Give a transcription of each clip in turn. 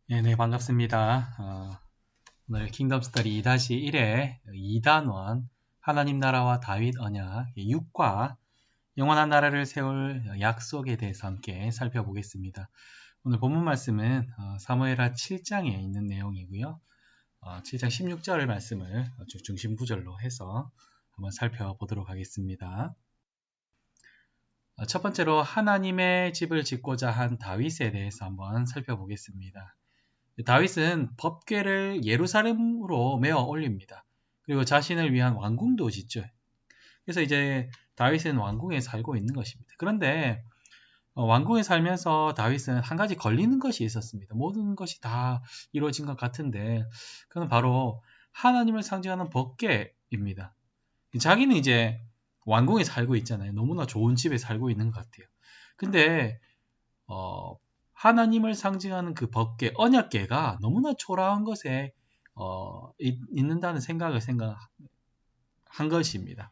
네, 반갑습니다. 오늘 킹덤 스토리 2-1의 2단원 하나님 나라와 다윗 언약 6과 영원한 나라를 세울 약속에 대해서 함께 살펴보겠습니다. 오늘 본문 말씀은 사무엘하 7장에 있는 내용이고요. 7장 16절 말씀을 중심 구절로 해서 한번 살펴보도록 하겠습니다. 첫 번째로 하나님의 집을 짓고자 한 다윗에 대해서 한번 살펴보겠습니다. 다윗은 법궤를 예루살렘으로 메어 올립니다. 그리고 자신을 위한 왕궁도 짓죠. 그래서 이제 다윗은 왕궁에 살고 있는 것입니다. 그런데 왕궁에 살면서 다윗은 한 가지 걸리는 것이 있었습니다. 모든 것이 다 이루어진 것 같은데 그건 바로 하나님을 상징하는 법궤입니다. 자기는 이제 왕궁에 살고 있잖아요. 너무나 좋은 집에 살고 있는 것 같아요. 근데 하나님을 상징하는 그 법궤, 언약궤가 너무나 초라한 것에 있는다는 생각을 한 것입니다.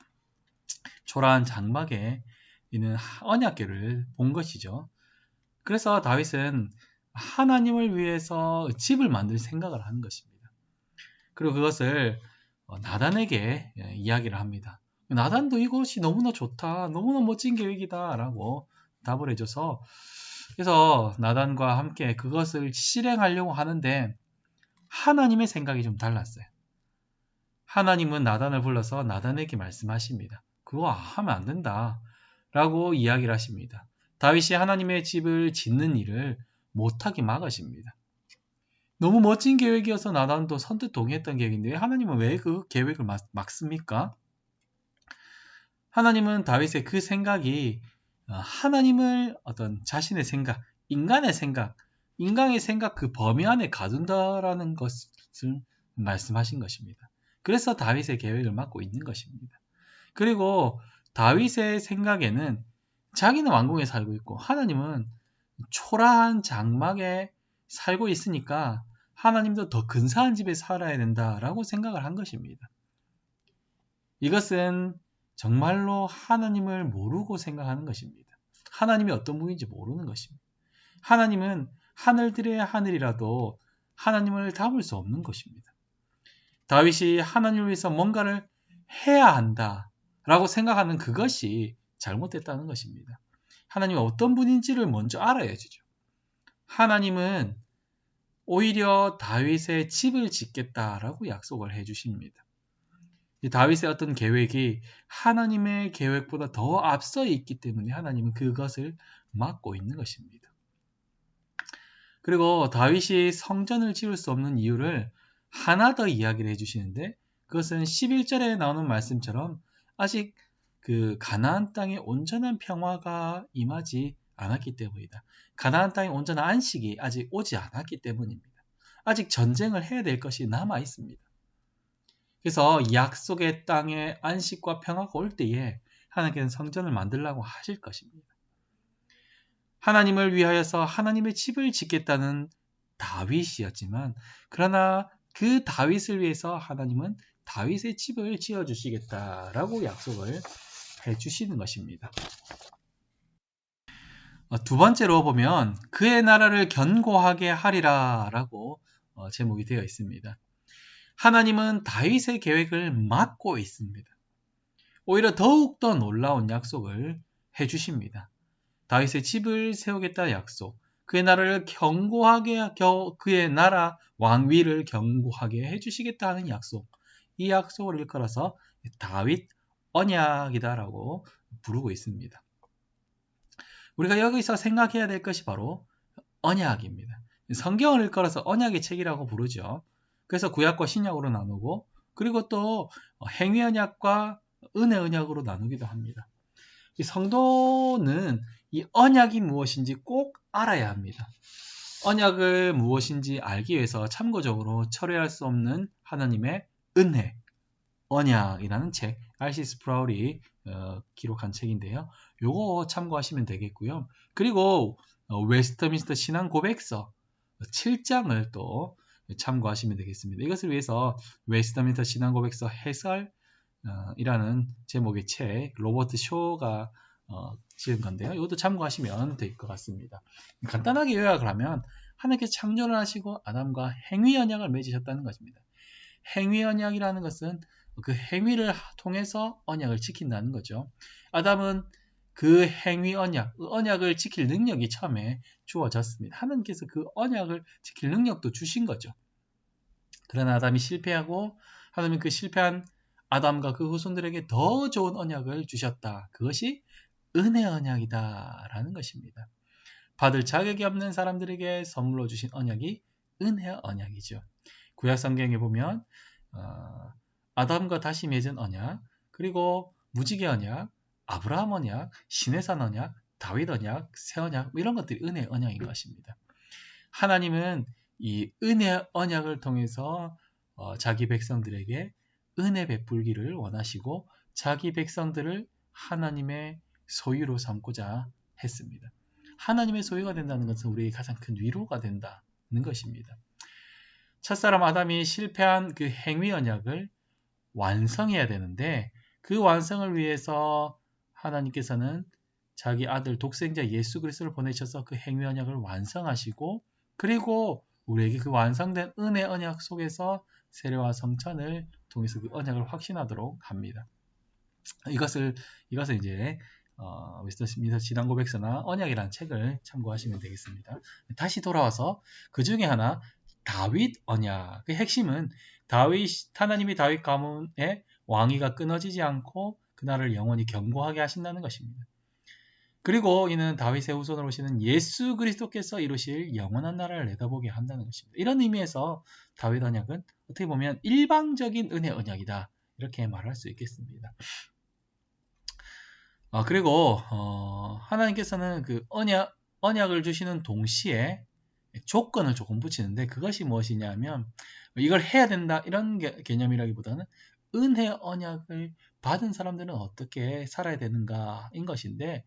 초라한 장막에 있는 언약궤를 본 것이죠. 그래서 다윗은 하나님을 위해서 집을 만들 생각을 하는 것입니다. 그리고 그것을 나단에게 이야기를 합니다. 나단도 이것이 너무나 좋다, 너무나 멋진 계획이다 라고 답을 해줘서 그래서 나단과 함께 그것을 실행하려고 하는데 하나님의 생각이 좀 달랐어요. 하나님은 나단을 불러서 나단에게 말씀하십니다. 그거 하면 안 된다 라고 이야기를 하십니다. 다윗이 하나님의 집을 짓는 일을 못하게 막으십니다. 너무 멋진 계획이어서 나단도 선뜻 동의했던 계획인데 하나님은 왜 그 계획을 막습니까? 하나님은 다윗의 그 생각이 하나님을 어떤 자신의 생각, 인간의 생각 그 범위 안에 가둔다라는 것을 말씀하신 것입니다. 그래서 다윗의 계획을 맡고 있는 것입니다. 그리고 다윗의 생각에는 자기는 왕궁에 살고 있고 하나님은 초라한 장막에 살고 있으니까 하나님도 더 근사한 집에 살아야 된다라고 생각을 한 것입니다. 이것은 정말로 하나님을 모르고 생각하는 것입니다. 하나님이 어떤 분인지 모르는 것입니다. 하나님은 하늘들의 하늘이라도 하나님을 닮을 수 없는 것입니다. 다윗이 하나님을 위해서 뭔가를 해야 한다라고 생각하는 그것이 잘못됐다는 것입니다. 하나님이 어떤 분인지를 먼저 알아야죠. 하나님은 오히려 다윗의 집을 짓겠다라고 약속을 해주십니다. 다윗의 어떤 계획이 하나님의 계획보다 더 앞서 있기 때문에 하나님은 그것을 막고 있는 것입니다. 그리고 다윗이 성전을 지을 수 없는 이유를 하나 더 이야기를 해주시는데 그것은 11절에 나오는 말씀처럼 아직 그 가나안 땅에 온전한 평화가 임하지 않았기 때문이다. 가나안 땅의 온전한 안식이 아직 오지 않았기 때문입니다. 아직 전쟁을 해야 될 것이 남아 있습니다. 그래서 약속의 땅에 안식과 평화가 올 때에 하나님께서는 성전을 만들라고 하실 것입니다. 하나님을 위하여서 하나님의 집을 짓겠다는 다윗이었지만 그러나 그 다윗을 위해서 하나님은 다윗의 집을 지어주시겠다라고 약속을 해주시는 것입니다. 두 번째로 보면 그의 나라를 견고하게 하리라 라고 제목이 되어 있습니다. 하나님은 다윗의 계획을 막고 있습니다. 오히려 더욱더 놀라운 약속을 해주십니다. 다윗의 집을 세우겠다는 약속, 그의 나라를 그의 나라 왕위를 견고하게 해주시겠다 하는 약속, 이 약속을 일컬어서 다윗 언약이다라고 부르고 있습니다. 우리가 여기서 생각해야 될 것이 바로 언약입니다. 성경을 일컬어서 언약의 책이라고 부르죠. 그래서 구약과 신약으로 나누고 그리고 또 행위 언약과 은혜 언약으로 나누기도 합니다. 이 성도는 이 언약이 무엇인지 꼭 알아야 합니다. 언약을 무엇인지 알기 위해서 참고적으로 철회할 수 없는 하나님의 은혜, 언약이라는 책, R.C. 스프라울이 기록한 책인데요. 요거 참고하시면 되겠고요. 그리고 웨스트민스터 신앙 고백서 7장을 또 참고하시면 되겠습니다. 이것을 위해서 웨스트민스터 신앙 고백서 해설이라는 제목의 책, 로버트 쇼가 지은 건데요. 이것도 참고하시면 될 것 같습니다. 간단하게 요약을 하면 하나님께서 창조를 하시고 아담과 행위 언약을 맺으셨다는 것입니다. 행위 언약이라는 것은 그 행위를 통해서 언약을 지킨다는 거죠. 아담은 그 행위 언약, 그 언약을 지킬 능력이 처음에 주어졌습니다. 하나님께서 그 언약을 지킬 능력도 주신 거죠. 그러나 아담이 실패하고 하나님은 그 실패한 아담과 그 후손들에게 더 좋은 언약을 주셨다. 그것이 은혜 언약이다라는 것입니다. 받을 자격이 없는 사람들에게 선물로 주신 언약이 은혜 언약이죠. 구약 성경에 보면 아담과 다시 맺은 언약, 그리고 무지개 언약, 아브라함 언약, 시내산 언약, 다윗 언약, 새 언약 이런 것들이 은혜 언약인 것입니다. 하나님은 이 은혜 언약을 통해서 자기 백성들에게 은혜 베풀기를 원하시고 자기 백성들을 하나님의 소유로 삼고자 했습니다. 하나님의 소유가 된다는 것은 우리의 가장 큰 위로가 된다는 것입니다. 첫사람 아담이 실패한 그 행위 언약을 완성해야 되는데 그 완성을 위해서 하나님께서는 자기 아들 독생자 예수 그리스도를 보내셔서 그 행위 언약을 완성하시고 그리고 우리에게 그 완성된 은혜 언약 속에서 세례와 성천을 통해서 그 언약을 확신하도록 합니다. 이것을 이제 웨스터민스터 진한 고백서나 언약이라는 책을 참고하시면 되겠습니다. 다시 돌아와서 그 중에 하나 다윗 언약. 그 핵심은 하나님이 다윗 가문의 왕위가 끊어지지 않고 그 나라를 영원히 견고하게 하신다는 것입니다. 그리고 이는 다윗의 후손으로 오시는 예수 그리스도께서 이루실 영원한 나라를 내다보게 한다는 것입니다. 이런 의미에서 다윗 언약은 어떻게 보면 일방적인 은혜 언약이다. 이렇게 말할 수 있겠습니다. 그리고 하나님께서는 그 언약을 주시는 동시에 조건을 조금 붙이는데 그것이 무엇이냐면 이걸 해야 된다 이런 개념이라기보다는 은혜 언약을 받은 사람들은 어떻게 살아야 되는가인 것인데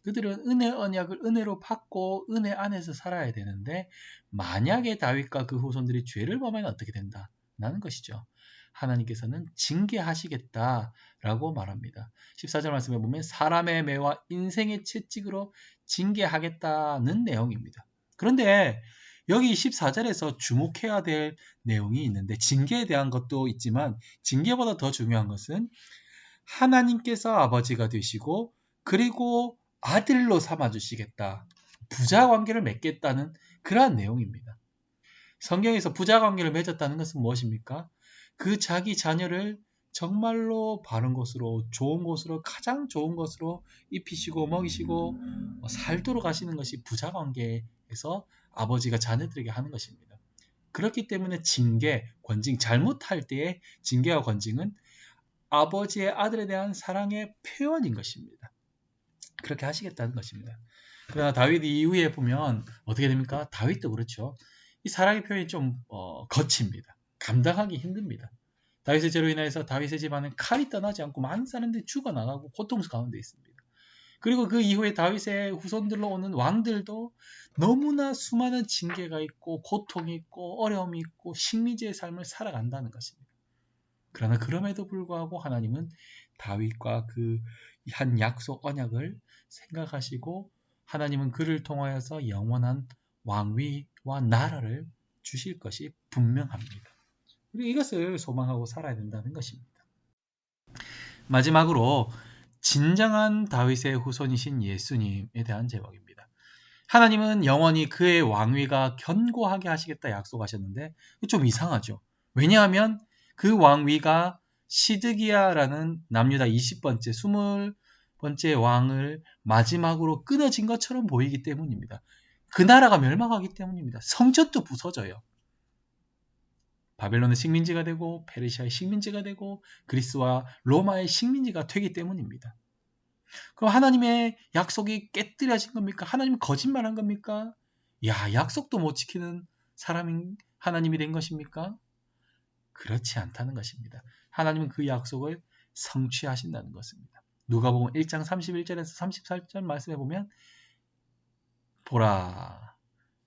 그들은 은혜 언약을 은혜로 받고 은혜 안에서 살아야 되는데 만약에 다윗과 그 후손들이 죄를 범하면 어떻게 된다는 것이죠. 하나님께서는 징계하시겠다라고 말합니다. 14절 말씀에 보면 사람의 매와 인생의 채찍으로 징계하겠다는 내용입니다. 그런데 여기 14절에서 주목해야 될 내용이 있는데 징계에 대한 것도 있지만 징계보다 더 중요한 것은 하나님께서 아버지가 되시고 그리고 아들로 삼아주시겠다. 부자 관계를 맺겠다는 그러한 내용입니다. 성경에서 부자 관계를 맺었다는 것은 무엇입니까? 그 자기 자녀를 정말로 바른 곳으로 좋은 곳으로 가장 좋은 것으로 입히시고 먹이시고 살도록 하시는 것이 부자 관계에서 아버지가 자녀들에게 하는 것입니다. 그렇기 때문에 징계, 권징, 잘못할 때의 징계와 권징은 아버지의 아들에 대한 사랑의 표현인 것입니다. 그렇게 하시겠다는 것입니다. 그러나 다윗 이후에 보면 어떻게 됩니까? 다윗도 그렇죠. 이 사랑의 표현이 좀 거칩니다. 감당하기 힘듭니다. 다윗의 죄로 인해서 다윗의 집안은 칼이 떠나지 않고 많은 사람들이 죽어나가고 고통 가운데 있습니다. 그리고 그 이후에 다윗의 후손들로 오는 왕들도 너무나 수많은 징계가 있고 고통이 있고 어려움이 있고 식민지의 삶을 살아간다는 것입니다. 그러나 그럼에도 불구하고 하나님은 다윗과 그 한 약속 언약을 생각하시고 하나님은 그를 통하여서 영원한 왕위와 나라를 주실 것이 분명합니다. 그리고 이것을 소망하고 살아야 된다는 것입니다. 마지막으로 진정한 다윗의 후손이신 예수님에 대한 제목입니다. 하나님은 영원히 그의 왕위가 견고하게 하시겠다 약속하셨는데 좀 이상하죠. 왜냐하면 그 왕위가 시드기야라는 남유다 20번째, 20번째 왕을 마지막으로 끊어진 것처럼 보이기 때문입니다. 그 나라가 멸망하기 때문입니다. 성전도 부서져요. 바벨론의 식민지가 되고 페르시아의 식민지가 되고 그리스와 로마의 식민지가 되기 때문입니다. 그럼 하나님의 약속이 깨뜨려진 겁니까? 하나님 거짓말한 겁니까? 약속도 못 지키는 사람인 하나님이 된 것입니까? 그렇지 않다는 것입니다. 하나님은 그 약속을 성취하신다는 것입니다. 누가복음 1장 31절에서 34절 말씀해 보면 보라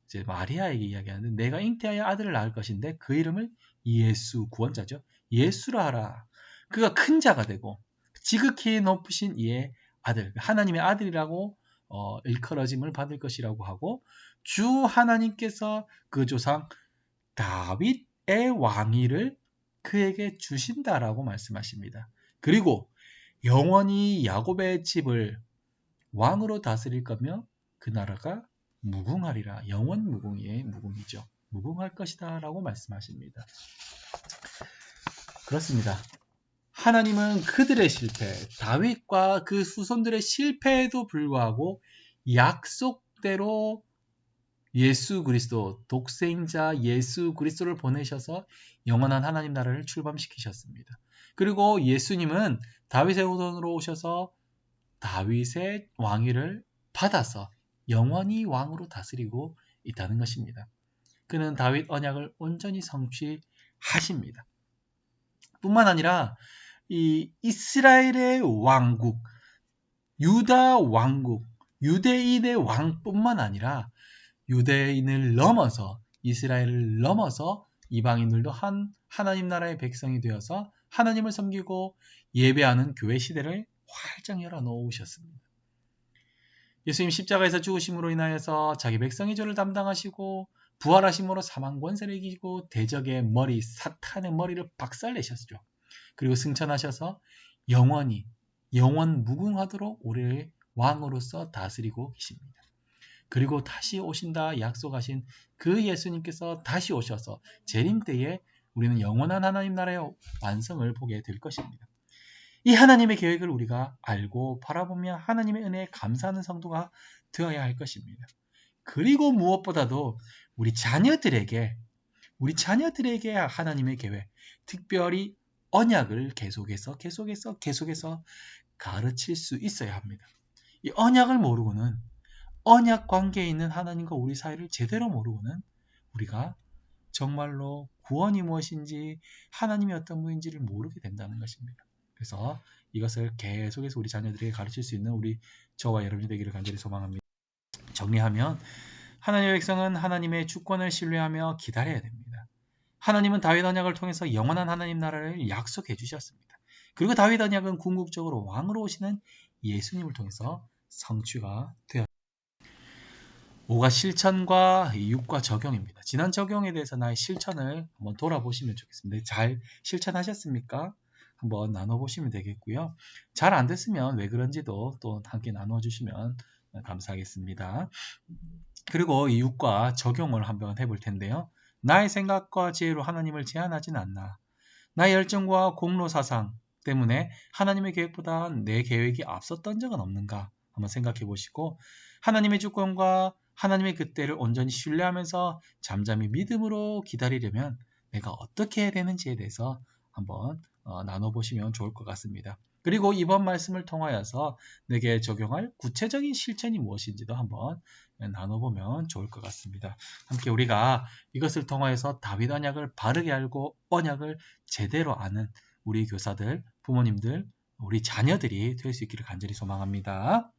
이제 마리아에게 이야기하는데 내가 잉태하여 아들을 낳을 것인데 그 이름을 예수 구원자죠. 예수라 하라. 그가 큰 자가 되고 지극히 높으신 이의 아들 하나님의 아들이라고 일컬어짐을 받을 것이라고 하고 주 하나님께서 그 조상 다윗의 왕위를 그에게 주신다라고 말씀하십니다. 그리고 영원히 야곱의 집을 왕으로 다스릴 거며 그 나라가 무궁하리라. 영원 무궁의 무궁이죠. 무궁할 것이다 라고 말씀하십니다. 그렇습니다. 하나님은 그들의 실패, 다윗과 그 후손들의 실패에도 불구하고 약속대로 예수 그리스도, 독생자 예수 그리스도를 보내셔서 영원한 하나님 나라를 출범시키셨습니다. 그리고 예수님은 다윗의 후손으로 오셔서 다윗의 왕위를 받아서 영원히 왕으로 다스리고 있다는 것입니다. 그는 다윗 언약을 온전히 성취하십니다. 뿐만 아니라 이 이스라엘의 왕국, 유다 왕국, 유대인의 왕뿐만 아니라 유대인을 넘어서 이스라엘을 넘어서 이방인들도 하나님 나라의 백성이 되어서 하나님을 섬기고 예배하는 교회 시대를 활짝 열어놓으셨습니다. 예수님 십자가에서 죽으심으로 인하여서 자기 백성의 죄를 담당하시고 부활하심으로 사망 권세를 이기고 대적의 머리, 사탄의 머리를 박살내셨죠. 그리고 승천하셔서 영원히 영원 무궁하도록 우리를 왕으로서 다스리고 계십니다. 그리고 다시 오신다 약속하신 그 예수님께서 다시 오셔서 재림 때에 우리는 영원한 하나님 나라의 완성을 보게 될 것입니다. 이 하나님의 계획을 우리가 알고 바라보며 하나님의 은혜에 감사하는 성도가 되어야 할 것입니다. 그리고 무엇보다도 우리 자녀들에게 하나님의 계획, 특별히 언약을 계속해서 가르칠 수 있어야 합니다. 이 언약을 모르고는 언약 관계에 있는 하나님과 우리 사이를 제대로 모르고는 우리가 정말로 구원이 무엇인지 하나님이 어떤 분인지를 모르게 된다는 것입니다. 그래서 이것을 계속해서 우리 자녀들에게 가르칠 수 있는 우리 저와 여러분이 되기를 간절히 소망합니다. 정리하면 하나님의 백성은 하나님의 주권을 신뢰하며 기다려야 됩니다. 하나님은 다윗 언약을 통해서 영원한 하나님 나라를 약속해 주셨습니다. 그리고 다윗 언약은 궁극적으로 왕으로 오시는 예수님을 통해서 성취가 되었습니다. 5가 실천과 6과 적용입니다. 지난 적용에 대해서 나의 실천을 한번 돌아보시면 좋겠습니다. 잘 실천하셨습니까? 한번 나눠보시면 되겠고요. 잘 안 됐으면 왜 그런지도 또 함께 나눠주시면 감사하겠습니다. 그리고 이 6과 적용을 한번 해볼 텐데요. 나의 생각과 지혜로 하나님을 제한하진 않나. 나의 열정과 공로사상 때문에 하나님의 계획보다 내 계획이 앞섰던 적은 없는가? 한번 생각해 보시고 하나님의 주권과 하나님의 그때를 온전히 신뢰하면서 잠잠히 믿음으로 기다리려면 내가 어떻게 해야 되는지에 대해서 한번 나눠보시면 좋을 것 같습니다. 그리고 이번 말씀을 통하여서 내게 적용할 구체적인 실천이 무엇인지도 한번 나눠보면 좋을 것 같습니다. 함께 우리가 이것을 통하여서 다윗 언약을 바르게 알고 언약을 제대로 아는 우리 교사들, 부모님들, 우리 자녀들이 될 수 있기를 간절히 소망합니다.